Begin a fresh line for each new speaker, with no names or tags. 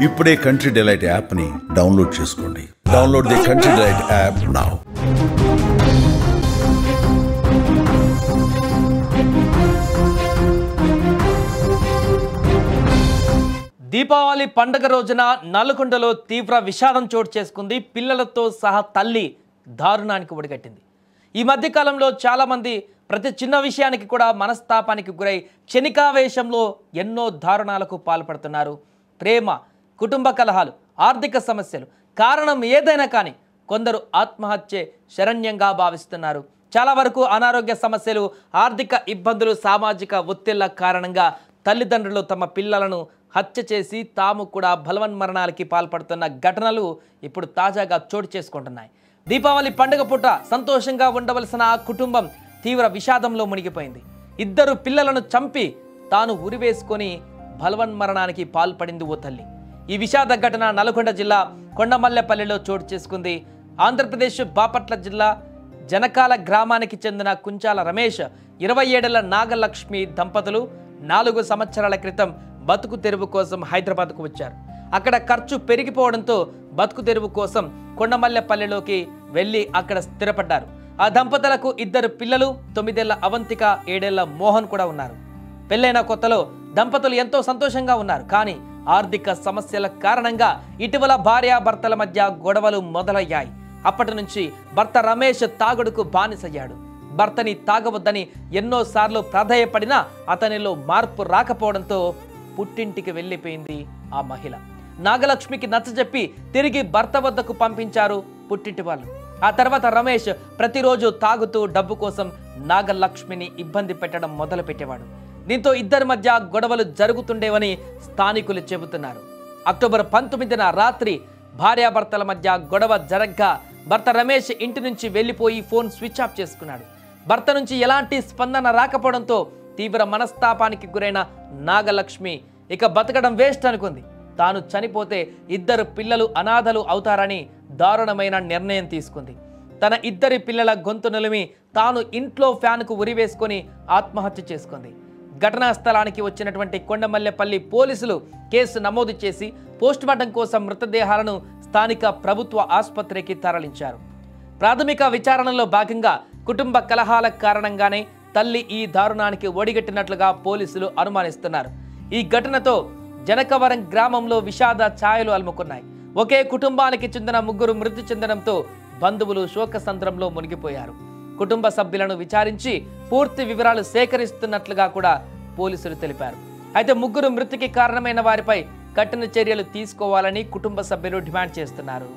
ఇప్పుడే country delight యాప్ని download చేసుకోండి. Download the country delight app now.
Deepavali పండుగ రోజున నల్గొండలో తీవ్ర విషాదం చోటు చేసుకుంది. పిల్లలతో సహా తల్లి దారుణానికి ఒడిగట్టింది. ఈ మధ్యకాలంలో చాలామంది ప్రతి చిన్న విషయానికి కూడా మనస్తాపానికి గురై క్షణికావేశంలో ఎన్నో దారుణాలకు పాల్పడుతున్నారు. ప్రేమ, కుటుంబ కలహాలు, ఆర్థిక సమస్యలు, కారణం ఏదైనా కానీ కొందరు ఆత్మహత్యే శరణ్యంగా భావిస్తున్నారు. చాలా వరకు అనారోగ్య సమస్యలు, ఆర్థిక ఇబ్బందులు, సామాజిక ఒత్తిళ్ల కారణంగా తల్లిదండ్రులు తమ పిల్లలను హత్య చేసి తాము కూడా బలవన్మరణాలకి పాల్పడుతున్న ఘటనలు ఇప్పుడు తాజాగా చోటు చేసుకుంటున్నాయి. దీపావళి పండుగ పూట సంతోషంగా ఉండవలసిన ఆ కుటుంబం తీవ్ర విషాదంలో మునిగిపోయింది. ఇద్దరు పిల్లలను చంపి తాను ఉరివేసుకొని బలవన్మరణానికి పాల్పడింది ఓ తల్లి. ఈ విషాద ఘటన నల్గొండ జిల్లా కొండమల్లెపల్లిలో చోటు చేసుకుంది. ఆంధ్రప్రదేశ్ బాపట్ల జిల్లా జనకాల గ్రామానికి చెందిన కుంచాల రమేష్, 27 నాగలక్ష్మి దంపతులు 4 సంవత్సరాల క్రితం బతుకు తెరువు కోసం హైదరాబాద్కు వచ్చారు. అక్కడ ఖర్చు పెరిగిపోవడంతో బతుకు తెరువు కోసం కొండమల్లెపల్లిలోకి వెళ్ళి అక్కడ స్థిరపడ్డారు. ఆ దంపతులకు 2 పిల్లలు, 9 ఏళ్ల అవంతిక, 7 ఏళ్ల మోహన్ కూడా ఉన్నారు. పెళ్ళైన కొత్తలో దంపతులు ఎంతో సంతోషంగా ఉన్నారు. కానీ ఆర్థిక సమస్యల కారణంగా ఇటీవల భార్యాభర్తల మధ్య గొడవలు మొదలయ్యాయి. అప్పటి నుంచి భర్త రమేష్ తాగుడుకు బానిసయ్యాడు. భర్తని తాగవద్దని ఎన్నోసార్లు ప్రాధేయపడినా అతనిలో మార్పు రాకపోవడంతో పుట్టింటికి వెళ్ళిపోయింది ఆ మహిళ. నాగలక్ష్మికి నచ్చజెప్పి తిరిగి భర్త వద్దకు పంపించారు పుట్టింటి వాళ్ళు. ఆ తర్వాత రమేష్ ప్రతిరోజు తాగుతూ డబ్బు కోసం నాగలక్ష్మిని ఇబ్బంది పెట్టడం మొదలుపెట్టేవాడు. దీంతో ఇద్దరి మధ్య గొడవలు జరుగుతుండేవని స్థానికులు చెబుతున్నారు. అక్టోబర్ 19న రాత్రి భార్యాభర్తల మధ్య గొడవ జరగ్గా భర్త రమేష్ ఇంటి నుంచి వెళ్ళిపోయి ఫోన్ స్విచ్ ఆఫ్ చేసుకున్నాడు. భర్త నుంచి ఎలాంటి స్పందన రాకపోవడంతో తీవ్ర మనస్తాపానికి గురైన నాగలక్ష్మి ఇక బతకడం వేస్ట్ అనుకుంది. తాను చనిపోతే 2 పిల్లలు అనాథలు అవుతారని దారుణమైన నిర్ణయం తీసుకుంది. తన 2 పిల్లల గొంతు నిలిమి తాను ఇంట్లో ఫ్యాన్కు ఉరివేసుకొని ఆత్మహత్య చేసుకుంది. ఘటనా స్థలానికి వచ్చినటువంటి కొండమల్లెపల్లి పోలీసులు కేసు నమోదు చేసి పోస్టుమార్టం కోసం మృతదేహాలను స్థానిక ప్రభుత్వ ఆసుపత్రికి తరలించారు. ప్రాథమిక విచారణలో భాగంగా కుటుంబ కలహాల కారణంగానే తల్లి ఈ దారుణానికి ఒడిగట్టినట్లుగా పోలీసులు అనుమానిస్తున్నారు. ఈ ఘటనతో జనకవరం గ్రామంలో విషాద ఛాయలు అలుముకున్నాయి. ఒకే కుటుంబానికి చెందిన 3 మృతి చెందడంతో బంధువులు శోకసంద్రంలో మునిగిపోయారు. కుటుంబ సభ్యులను విచారించి పూర్తి వివరాలు సేకరిస్తున్నట్లుగా కూడా పోలీసులు తెలిపారు. అయితే 3 మృతికి కారణమైన వారిపై కఠిన చర్యలు తీసుకోవాలని కుటుంబ సభ్యులు డిమాండ్ చేస్తున్నారు.